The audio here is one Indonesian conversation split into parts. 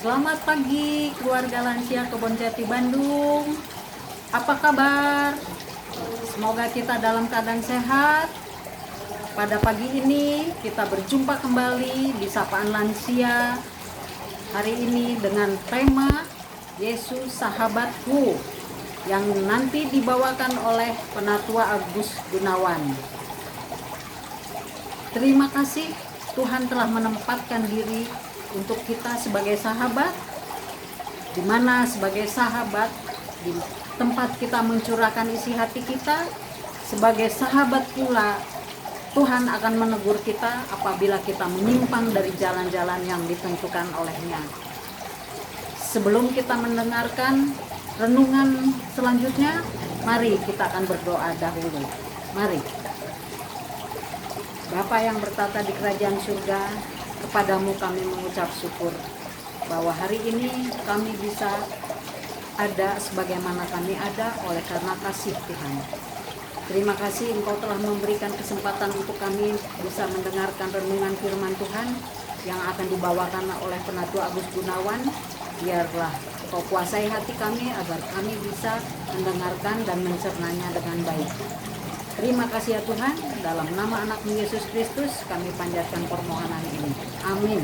Selamat pagi keluarga lansia Kebonjati Bandung. Apa kabar? Semoga kita dalam keadaan sehat. Pada pagi ini kita berjumpa kembali di Sapaan Lansia. Hari ini dengan tema Yesus Sahabatku yang nanti dibawakan oleh Penatua Agus Gunawan. Terima kasih Tuhan telah menempatkan diri untuk kita sebagai sahabat, di mana sebagai sahabat di tempat kita mencurahkan isi hati kita. Sebagai sahabat pula Tuhan akan menegur kita apabila kita menyimpang dari jalan-jalan yang ditentukan olehnya. Sebelum kita mendengarkan renungan selanjutnya, mari kita akan berdoa dahulu. Mari. Bapa yang bertata di kerajaan surga, kepadamu kami mengucap syukur bahwa hari ini kami bisa ada sebagaimana kami ada oleh karena kasih Tuhan. Terima kasih Engkau telah memberikan kesempatan untuk kami bisa mendengarkan renungan firman Tuhan yang akan dibawakan oleh Penatua Agus Gunawan. Biarlah Engkau kuasai hati kami agar kami bisa mendengarkan dan mencernanya dengan baik. Terima kasih ya Tuhan, dalam nama anak-Mu Yesus Kristus kami panjatkan permohonan ini. Amin.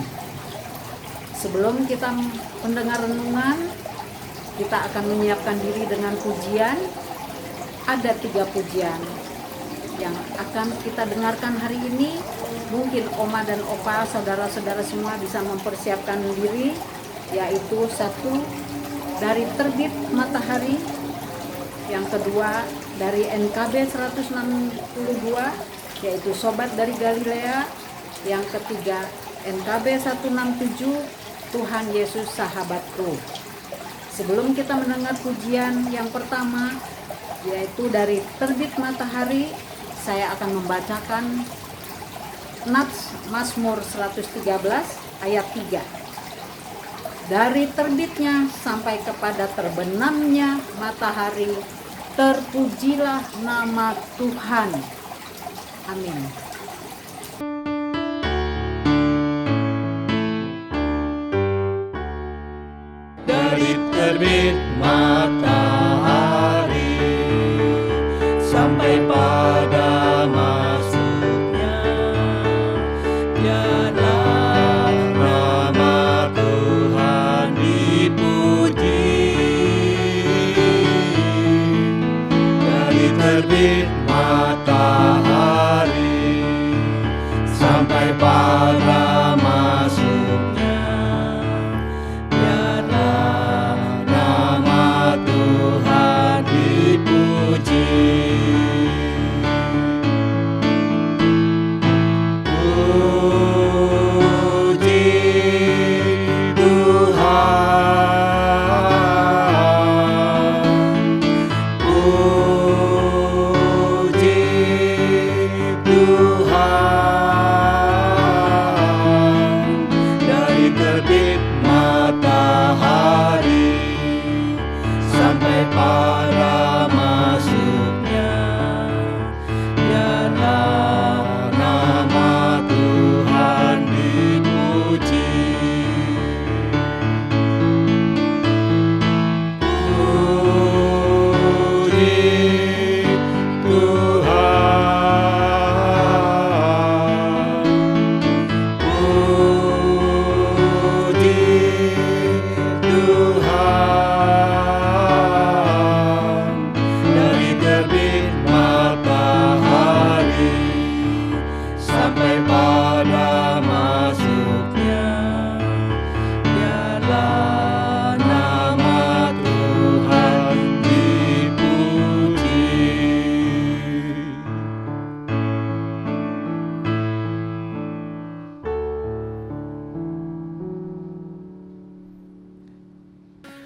Sebelum kita mendengar renungan, kita akan menyiapkan diri dengan pujian. Ada 3 pujian yang akan kita dengarkan hari ini. Mungkin Oma dan Opa, saudara-saudara semua bisa mempersiapkan diri, yaitu 1 dari Terbit Matahari, yang kedua dari NKB 162 yaitu Sobat dari Galilea, yang ketiga NKB 167 Tuhan Yesus Sahabatku. Sebelum kita mendengar pujian yang pertama yaitu dari Terbit Matahari, saya akan membacakan Nats Mazmur 113 ayat 3. Dari terbitnya sampai kepada terbenamnya matahari, terpujilah nama Tuhan. Amin. Dari terbit matahari sampai pada masuknya, biarlah nama Tuhan dipuji. Dari terbit matahari sampai pada masuknya, biarlah nama Tuhan dipuji. Puji Tuhan, puji Tuhan. Dari terbit matahari sampai pada masuknya, biarlah nama Tuhan dipuji. Puji Tuhan, puji Tuhan. Dari terbit matahari sampai pada masuknya, biarlah nama Tuhan dipuji.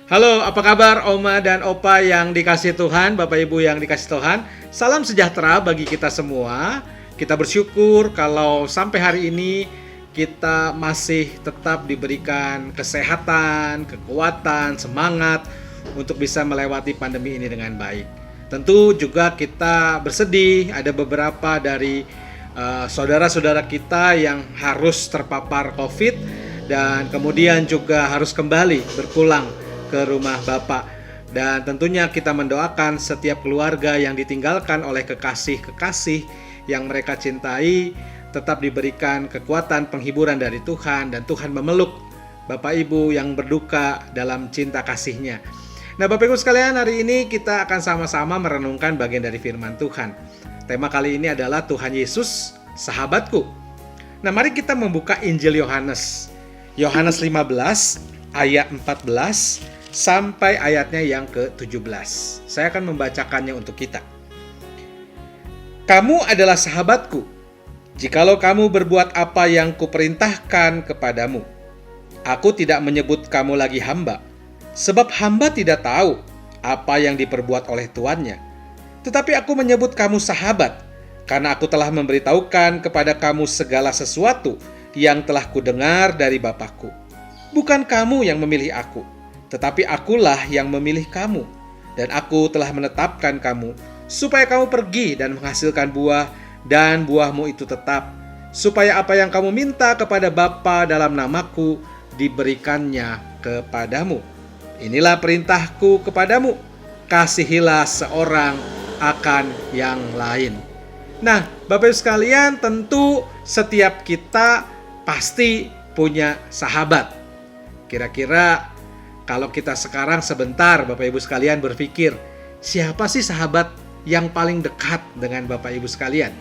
Halo, apa kabar Oma dan Opa yang dikasih Tuhan, Bapak Ibu yang dikasih Tuhan? Salam sejahtera bagi kita semua. Kita bersyukur kalau sampai hari ini kita masih tetap diberikan kesehatan, kekuatan, semangat untuk bisa melewati pandemi ini dengan baik. Tentu juga kita bersedih ada beberapa dari saudara-saudara kita yang harus terpapar COVID dan kemudian juga harus kembali berpulang ke rumah Bapa. Dan tentunya kita mendoakan setiap keluarga yang ditinggalkan oleh kekasih-kekasih yang mereka cintai tetap diberikan kekuatan penghiburan dari Tuhan, dan Tuhan memeluk Bapak Ibu yang berduka dalam cinta kasih-Nya. Nah, Bapak Ibu sekalian, hari ini kita akan sama-sama merenungkan bagian dari firman Tuhan. Tema kali ini adalah Tuhan Yesus, sahabatku. Nah, mari kita membuka Injil Yohanes. Yohanes 15 ayat 14 sampai ayatnya yang ke-17. Saya akan membacakannya untuk kita. Kamu adalah sahabatku, jikalau kamu berbuat apa yang kuperintahkan kepadamu. Aku tidak menyebut kamu lagi hamba, sebab hamba tidak tahu apa yang diperbuat oleh tuannya. Tetapi aku menyebut kamu sahabat, karena aku telah memberitahukan kepada kamu segala sesuatu yang telah kudengar dari Bapakku. Bukan kamu yang memilih aku, tetapi akulah yang memilih kamu. Dan aku telah menetapkan kamu, supaya kamu pergi dan menghasilkan buah, dan buahmu itu tetap, supaya apa yang kamu minta kepada Bapa dalam namaku, diberikannya kepadamu. Inilah perintahku kepadamu, kasihilah seorang akan yang lain. Nah, Bapak Ibu sekalian, tentu setiap kita pasti punya sahabat. Kira-kira kalau kita sekarang sebentar Bapak Ibu sekalian berpikir, siapa sih sahabat yang paling dekat dengan Bapak Ibu sekalian?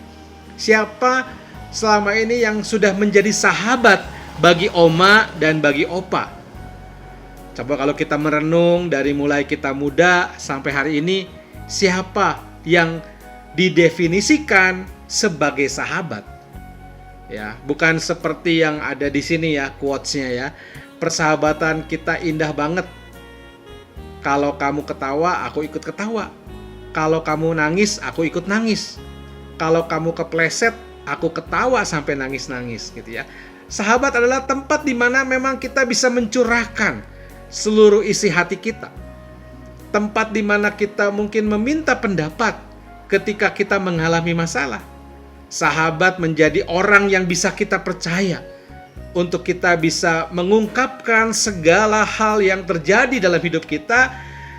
Siapa selama ini yang sudah menjadi sahabat bagi oma dan bagi opa? Coba kalau kita merenung dari mulai kita muda sampai hari ini, siapa yang didefinisikan sebagai sahabat? Ya, bukan seperti yang ada di sini ya, quotes-nya ya. Persahabatan kita indah banget. Kalau kamu ketawa, aku ikut ketawa. Kalau kamu nangis, aku ikut nangis. Kalau kamu kepleset, aku ketawa sampai nangis-nangis gitu ya. Sahabat adalah tempat di mana memang kita bisa mencurahkan seluruh isi hati kita. Tempat di mana kita mungkin meminta pendapat ketika kita mengalami masalah. Sahabat menjadi orang yang bisa kita percaya untuk kita bisa mengungkapkan segala hal yang terjadi dalam hidup kita,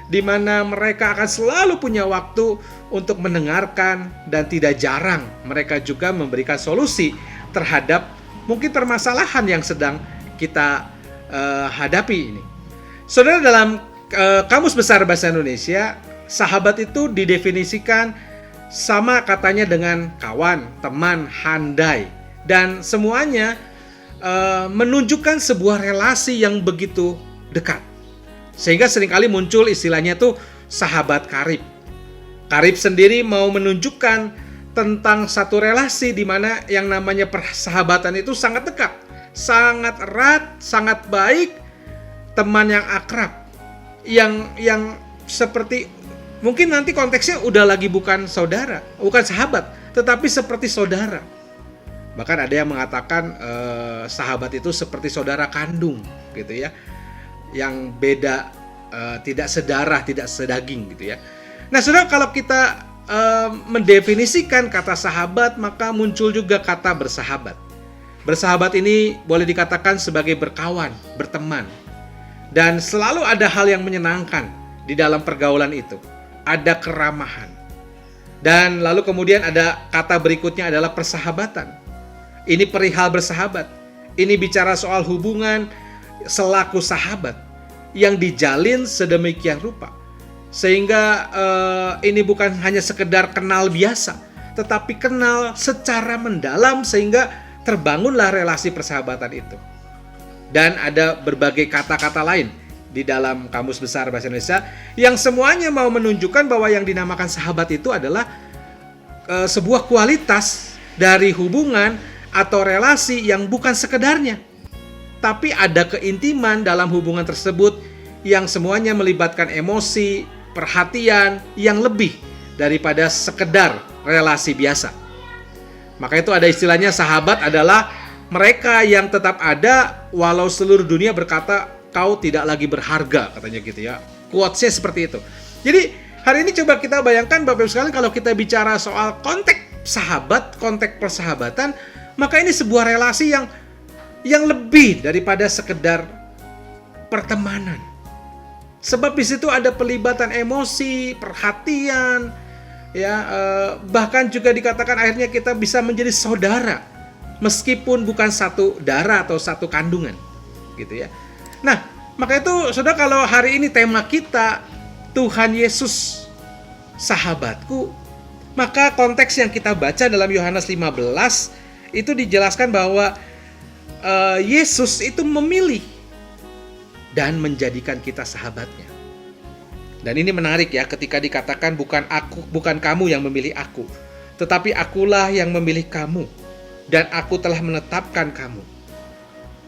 di mana mereka akan selalu punya waktu untuk mendengarkan, dan tidak jarang mereka juga memberikan solusi terhadap mungkin permasalahan yang sedang kita hadapi ini. Saudara, dalam Kamus Besar Bahasa Indonesia, sahabat itu didefinisikan sama katanya dengan kawan, teman, handai, dan semuanya menunjukkan sebuah relasi yang begitu dekat. Sehingga seringkali muncul istilahnya tuh sahabat karib. Karib sendiri mau menunjukkan tentang satu relasi di mana yang namanya persahabatan itu sangat dekat, sangat erat, sangat baik, teman yang akrab, yang seperti mungkin nanti konteksnya udah lagi bukan saudara, bukan sahabat, tetapi seperti saudara. Bahkan ada yang mengatakan sahabat itu seperti saudara kandung gitu ya, yang beda, tidak sedarah, tidak sedaging gitu ya. Nah, saudara, kalau kita mendefinisikan kata sahabat, maka muncul juga kata bersahabat. Bersahabat ini boleh dikatakan sebagai berkawan, berteman, dan selalu ada hal yang menyenangkan di dalam pergaulan itu. Ada keramahan. Dan lalu kemudian ada kata berikutnya adalah persahabatan. Ini perihal bersahabat. Ini bicara soal hubungan selaku sahabat yang dijalin sedemikian rupa. Sehingga ini bukan hanya sekedar kenal biasa, tetapi kenal secara mendalam sehingga terbangunlah relasi persahabatan itu. Dan ada berbagai kata-kata lain di dalam Kamus Besar Bahasa Indonesia yang semuanya mau menunjukkan bahwa yang dinamakan sahabat itu adalah sebuah kualitas dari hubungan atau relasi yang bukan sekedarnya, tapi ada keintiman dalam hubungan tersebut yang semuanya melibatkan emosi, perhatian yang lebih daripada sekedar relasi biasa. Maka itu ada istilahnya, sahabat adalah mereka yang tetap ada walau seluruh dunia berkata kau tidak lagi berharga, katanya gitu ya. Quotes-nya seperti itu. Jadi hari ini coba kita bayangkan Bapak Ibu sekalian, kalau kita bicara soal konteks sahabat, konteks persahabatan, maka ini sebuah relasi yang yang lebih daripada sekedar pertemanan. Sebab di situ ada pelibatan emosi, perhatian, ya, bahkan juga dikatakan akhirnya kita bisa menjadi saudara meskipun bukan satu darah atau satu kandungan, gitu ya. Nah, maka itu saudara, kalau hari ini tema kita Tuhan Yesus sahabatku, maka konteks yang kita baca dalam Yohanes 15 itu dijelaskan bahwa Yesus itu memilih dan menjadikan kita sahabatnya. Dan ini menarik ya, ketika dikatakan bukan kamu yang memilih aku, tetapi akulah yang memilih kamu, dan aku telah menetapkan kamu.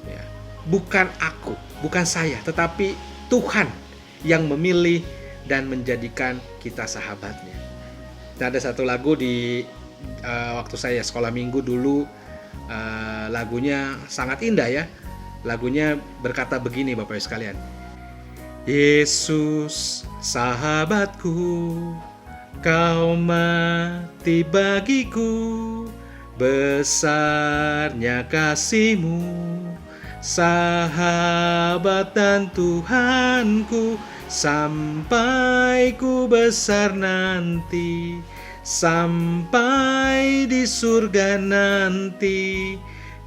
Ya, bukan aku, bukan saya, tetapi Tuhan yang memilih dan menjadikan kita sahabatnya. Dan ada satu lagu di waktu saya sekolah minggu dulu, lagunya sangat indah ya. Lagunya berkata begini, Bapak Ibu sekalian. Yesus sahabatku, kau mati bagiku, besarnya kasih-Mu, sahabat dan Tuhanku, sampai ku besar nanti, sampai di surga nanti.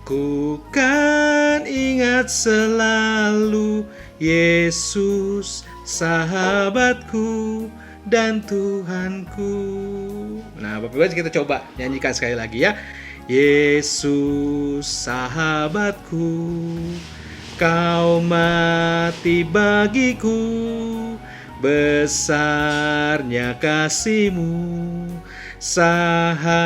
Ku kan ingat selalu Yesus sahabatku dan Tuhanku. Nah, Bapak Ibu, kita coba nyanyikan sekali lagi ya. Yesus sahabatku, kau mati bagiku, besarnya kasih-Mu, sahabat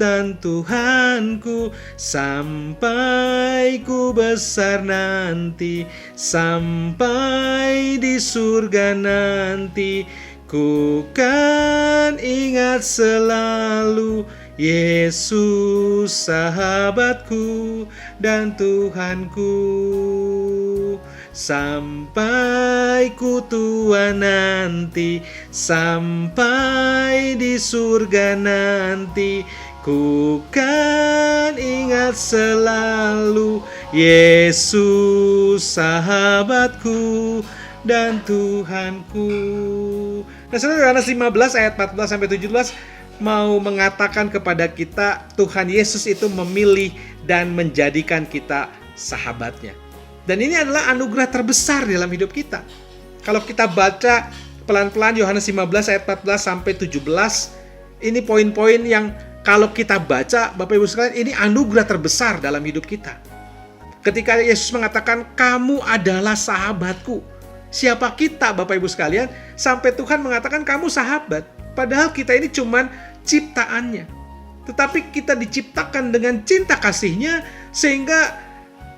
dan Tuhanku, sampai ku besar nanti, sampai di surga nanti. Ku kan ingat selalu Yesus sahabatku dan Tuhanku, sampai ku tua nanti, sampai di surga nanti. Ku kan ingat selalu Yesus sahabatku dan Tuhanku. Nah, saudara, Yohanes 15 ayat 14 sampai 17 mau mengatakan kepada kita Tuhan Yesus itu memilih dan menjadikan kita sahabatnya. Dan ini adalah anugerah terbesar dalam hidup kita. Kalau kita baca pelan-pelan Yohanes 15 ayat 14 sampai 17, ini poin-poin yang kalau kita baca, Bapak Ibu sekalian, ini anugerah terbesar dalam hidup kita. Ketika Yesus mengatakan, kamu adalah sahabatku. Siapa kita, Bapak Ibu sekalian, sampai Tuhan mengatakan kamu sahabat. Padahal kita ini cuman ciptaannya. Tetapi kita diciptakan dengan cinta kasih-Nya, sehingga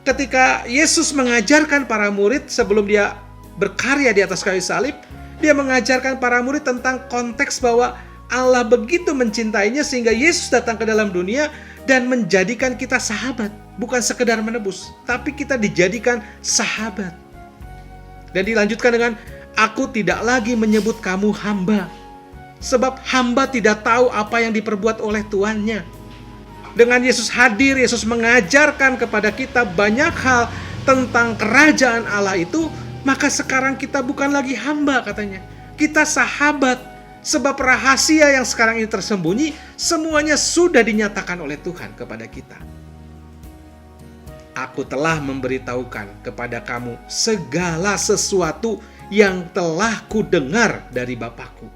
ketika Yesus mengajarkan para murid sebelum dia berkarya di atas kayu salib, dia mengajarkan para murid tentang konteks bahwa Allah begitu mencintainya sehingga Yesus datang ke dalam dunia dan menjadikan kita sahabat. Bukan sekedar menebus, tapi kita dijadikan sahabat. Dan dilanjutkan dengan, aku tidak lagi menyebut kamu hamba, sebab hamba tidak tahu apa yang diperbuat oleh tuannya. Dengan Yesus hadir, Yesus mengajarkan kepada kita banyak hal tentang kerajaan Allah itu, maka sekarang kita bukan lagi hamba katanya. Kita sahabat, sebab rahasia yang sekarang ini tersembunyi, semuanya sudah dinyatakan oleh Tuhan kepada kita. Aku telah memberitahukan kepada kamu segala sesuatu yang telah kudengar dari Bapakku.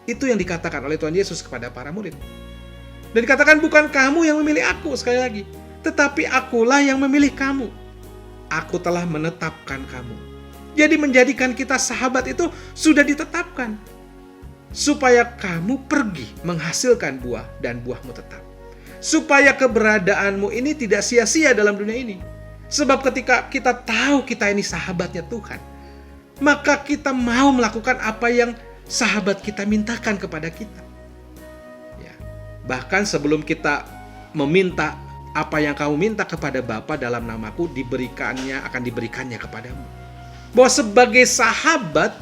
Itu yang dikatakan oleh Tuhan Yesus kepada para murid. Dan dikatakan bukan kamu yang memilih aku, sekali lagi, tetapi akulah yang memilih kamu. Aku telah menetapkan kamu. Jadi menjadikan kita sahabat itu sudah ditetapkan, supaya kamu pergi menghasilkan buah dan buahmu tetap. Supaya keberadaanmu ini tidak sia-sia dalam dunia ini. Sebab ketika kita tahu kita ini sahabatnya Tuhan, maka kita mau melakukan apa yang sahabat kita mintakan kepada kita. Ya. Bahkan sebelum kita meminta apa yang kamu minta kepada Bapa dalam namaku, akan diberikannya kepadamu. Bahwa sebagai sahabat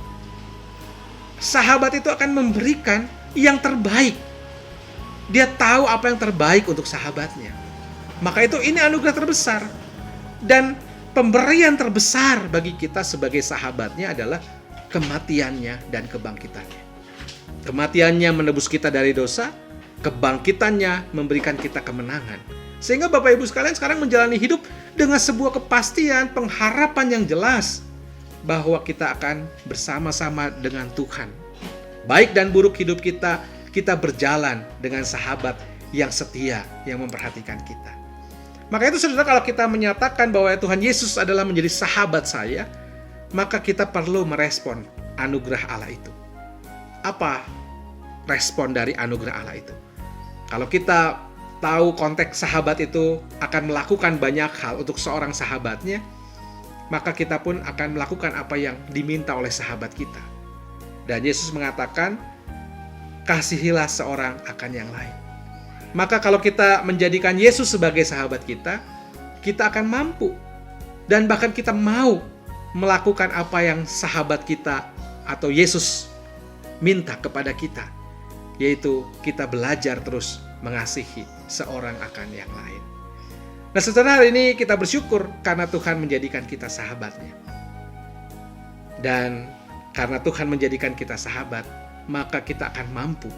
itu akan memberikan yang terbaik. Dia tahu apa yang terbaik untuk sahabatnya. Maka itu ini anugerah terbesar. Dan pemberian terbesar bagi kita sebagai sahabatnya adalah kematiannya dan kebangkitannya. Kematiannya menebus kita dari dosa, kebangkitannya memberikan kita kemenangan. Sehingga Bapak Ibu sekalian sekarang menjalani hidup dengan sebuah kepastian, pengharapan yang jelas bahwa kita akan bersama-sama dengan Tuhan. Baik dan buruk hidup kita, kita berjalan dengan sahabat yang setia, yang memperhatikan kita. Maka itu saudara, kalau kita menyatakan bahwa Tuhan Yesus adalah menjadi sahabat saya, maka kita perlu merespon anugerah Allah itu. Apa respon dari anugerah Allah itu? Kalau kita tahu konteks sahabat itu akan melakukan banyak hal untuk seorang sahabatnya, maka kita pun akan melakukan apa yang diminta oleh sahabat kita. Dan Yesus mengatakan, kasihilah seorang akan yang lain. Maka kalau kita menjadikan Yesus sebagai sahabat kita, kita akan mampu dan bahkan kita mau melakukan apa yang sahabat kita atau Yesus minta kepada kita, yaitu kita belajar terus mengasihi seorang akan yang lain. Nah, setelah hari ini kita bersyukur karena Tuhan menjadikan kita sahabatnya. Dan karena Tuhan menjadikan kita sahabat, maka kita akan mampu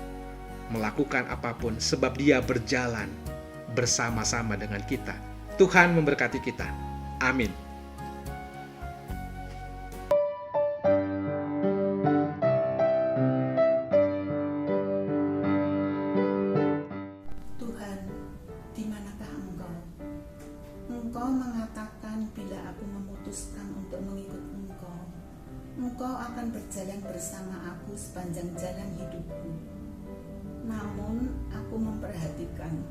melakukan apapun sebab Dia berjalan bersama-sama dengan kita. Tuhan memberkati kita. Amin. Tuhan, di manakah Engkau? Engkau mengatakan bila aku memutuskan untuk mengikut Engkau, Engkau akan berjalan bersama aku sepanjang jalan hidupku. Namun aku memperhatikan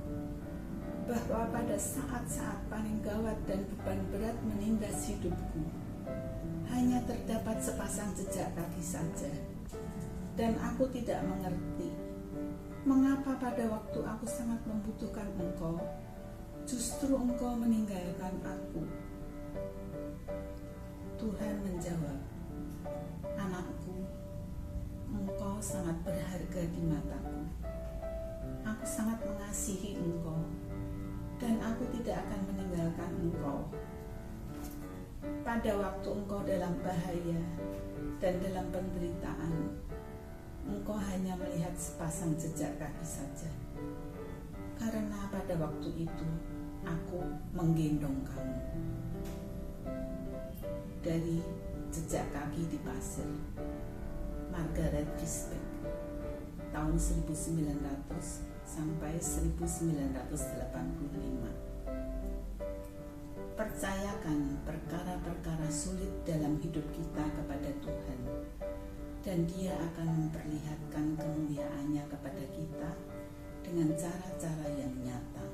bahwa pada saat-saat paling gawat dan beban berat menindas hidupku, hanya terdapat sepasang jejak kaki saja. Dan aku tidak mengerti mengapa pada waktu aku sangat membutuhkan Engkau, justru Engkau meninggalkan aku. Tuhan menjawab, anakku, Engkau sangat berharga di mataku. Aku sangat mengasihi Engkau, dan aku tidak akan meninggalkan Engkau. Pada waktu Engkau dalam bahaya dan dalam penderitaan, Engkau hanya melihat sepasang jejak kaki saja. Karena pada waktu itu, aku menggendong kamu. Dari Jejak Kaki di Pasir, Margaret Gisbeck, tahun 1900 sampai 1985. Percayakan perkara-perkara sulit dalam hidup kita kepada Tuhan, dan Dia akan memperlihatkan kemuliaannya kepada kita dengan cara-cara yang nyata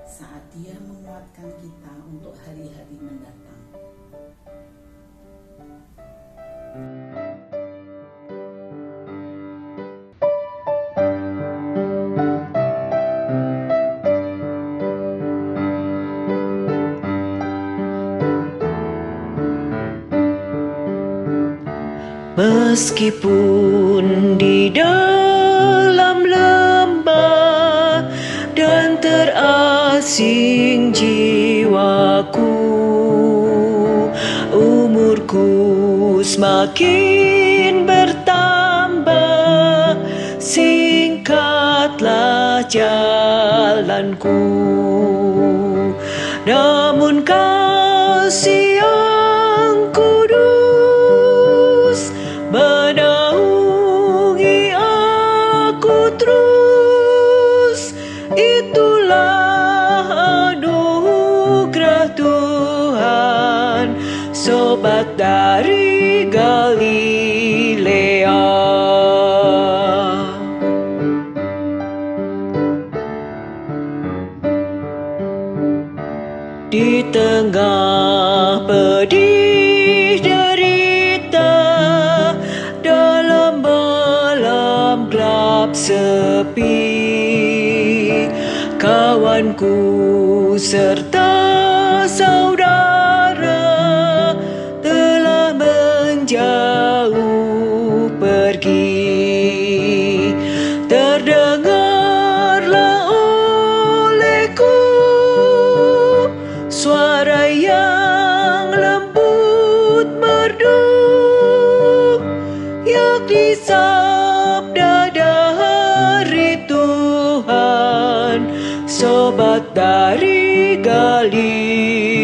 saat Dia menguatkan kita untuk hari-hari mendatang. Meskipun di dalam lembah dan terasing jiwaku, umurku semakin bertambah, singkatlah jalanku. Namun kasih yang kudus menaungi aku terus. Itulah anugerah Tuhan, sobat dari Galilea. Di tengah pedih derita, dalam malam gelap sepi, kawanku serta saudara telah menjauh pergi. Terdengarlah olehku suara yang sobat dari Galilea.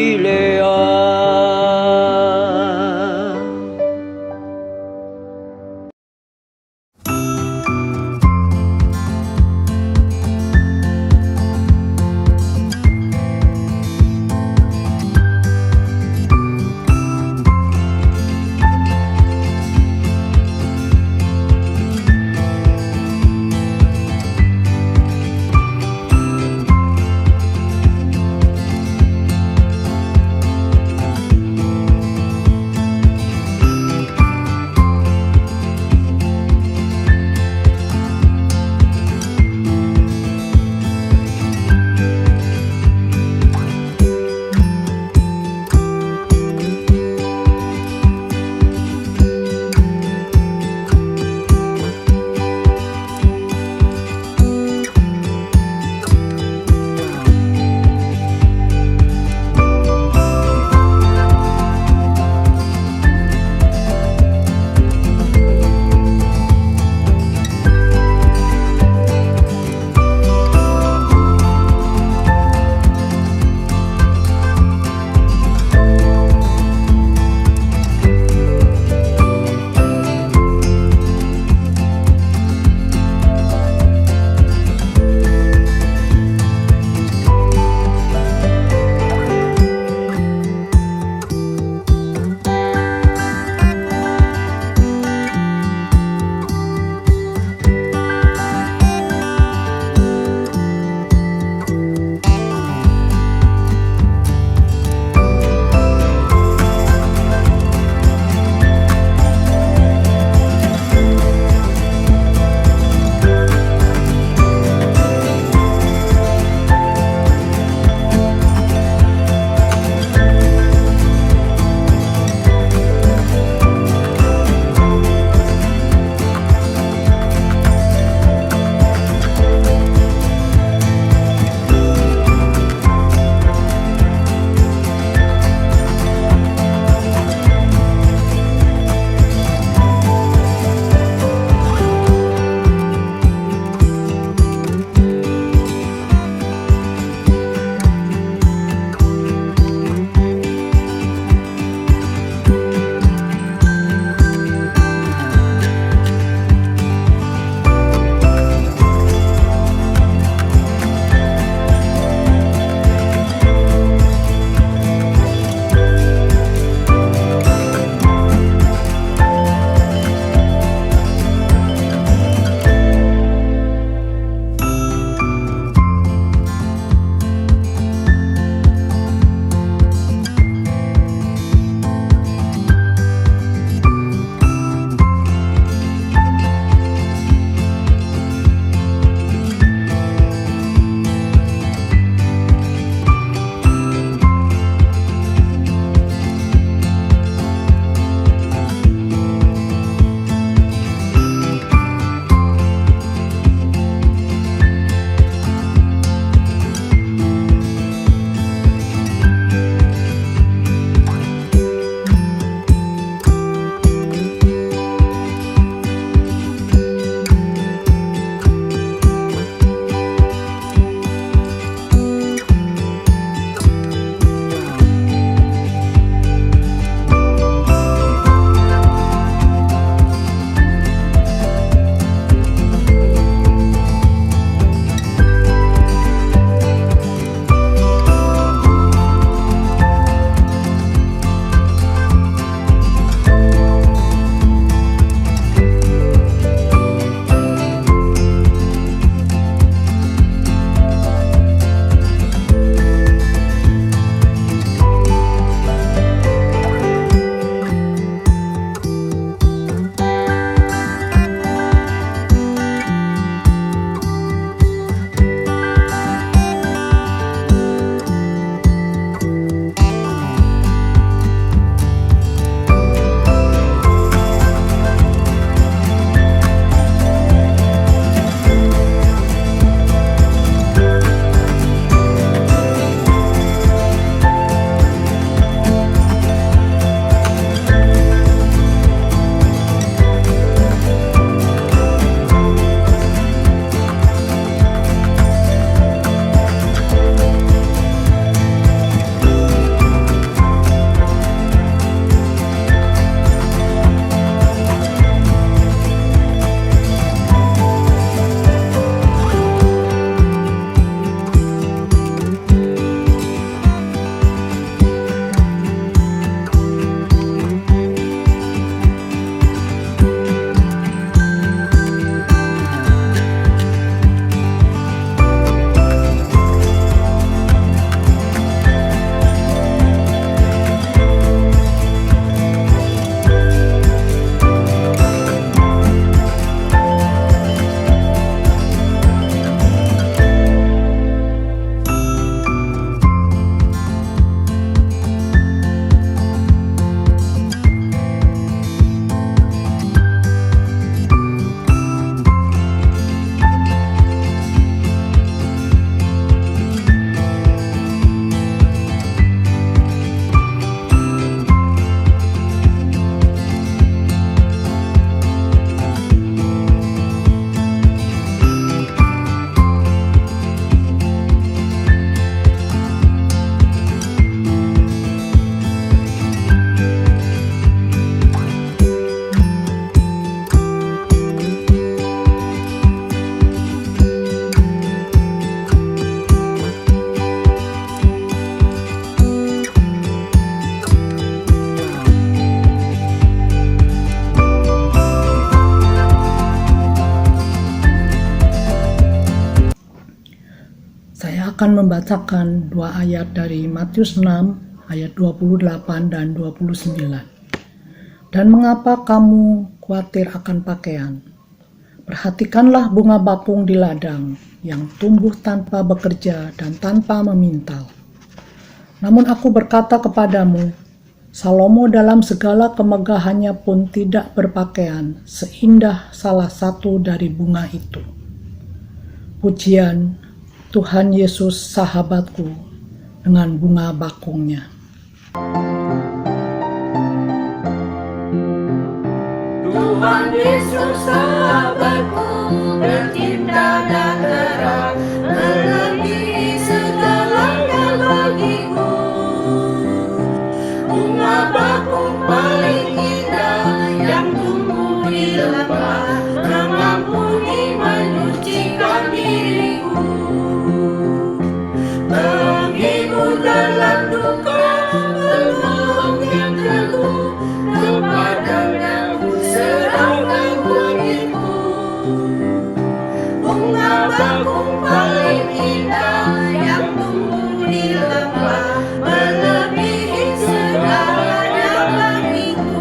Saya akan membacakan dua ayat dari Matius 6 ayat 28 dan 29. Dan mengapa kamu khawatir akan pakaian? Perhatikanlah bunga bakung di ladang yang tumbuh tanpa bekerja dan tanpa memintal. Namun aku berkata kepadamu, Salomo dalam segala kemegahannya pun tidak berpakaian seindah salah satu dari bunga itu. Pujian Tuhan Yesus sahabatku dengan bunga bakungnya. Tuhan Yesus sahabatku, tercinta dan terang, melebihi segalanya bagiku. Bunga bakung paling indah yang tumbuh di lembah, mengampuni menyucikan diriku. Menghibur dalam duka, menolong yang teguh, kepadanya serahkan diriku. Bunga bakung paling indah yang tumbuh di lembah, melebihi segalanya bagiku.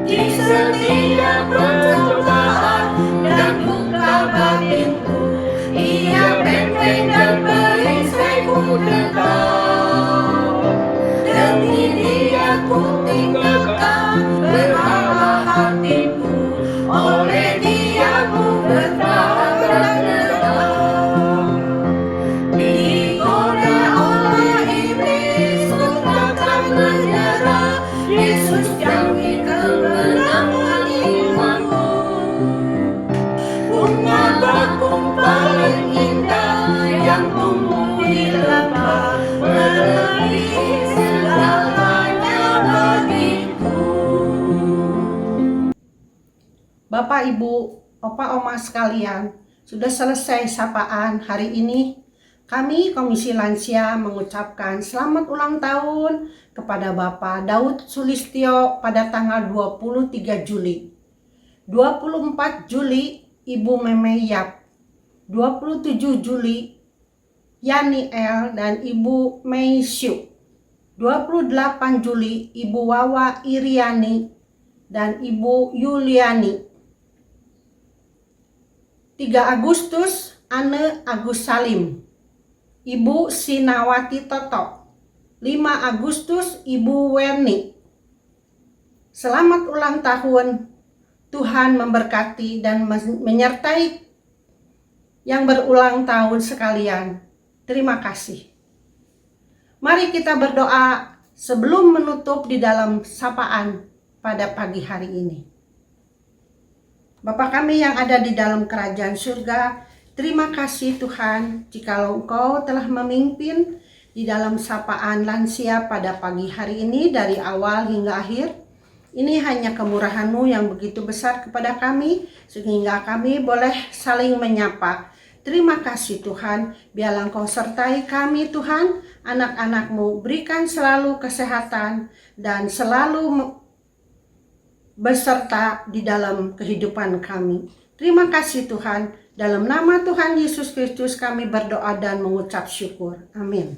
Di setiap percobaan dan duka batinku, Ia benteng dan perisaiku tetap. Demi Dia ku tinggalkan berhala hatiku, oleh Dia ku bertahan dan tetap. Digoda oleh iblis, ku takkan menyerah. Yesus jamin kemenangan imanku. Bunga bakung paling indah yang tumbuh di lembah, melebihi segalanya bagiku. Bapak, Ibu, Opa, Oma sekalian, sudah selesai sapaan hari ini. Kami Komisi Lansia mengucapkan selamat ulang tahun kepada Bapak Daud Sulistyo pada tanggal 23 Juli. 24 Juli Ibu Meme Yap. 27 Juli Yani L dan Ibu Mei Syu. 28 Juli Ibu Wawa Iriani dan Ibu Yuliani. 3 Agustus Ane Agus Salim, Ibu Sinawati Toto. 5 Agustus Ibu Werni. Selamat ulang tahun. Tuhan memberkati dan menyertai yang berulang tahun sekalian. Terima kasih. Mari kita berdoa sebelum menutup di dalam sapaan pada pagi hari ini. Bapa kami yang ada di dalam kerajaan surga, terima kasih Tuhan, jikalau Engkau telah memimpin di dalam sapaan lansia pada pagi hari ini dari awal hingga akhir. Ini hanya kemurahan-Mu yang begitu besar kepada kami, sehingga kami boleh saling menyapa. Terima kasih Tuhan, biarlah Engkau sertai kami Tuhan, anak-anak-Mu, berikan selalu kesehatan dan selalu beserta di dalam kehidupan kami. Terima kasih Tuhan, dalam nama Tuhan Yesus Kristus kami berdoa dan mengucap syukur. Amin.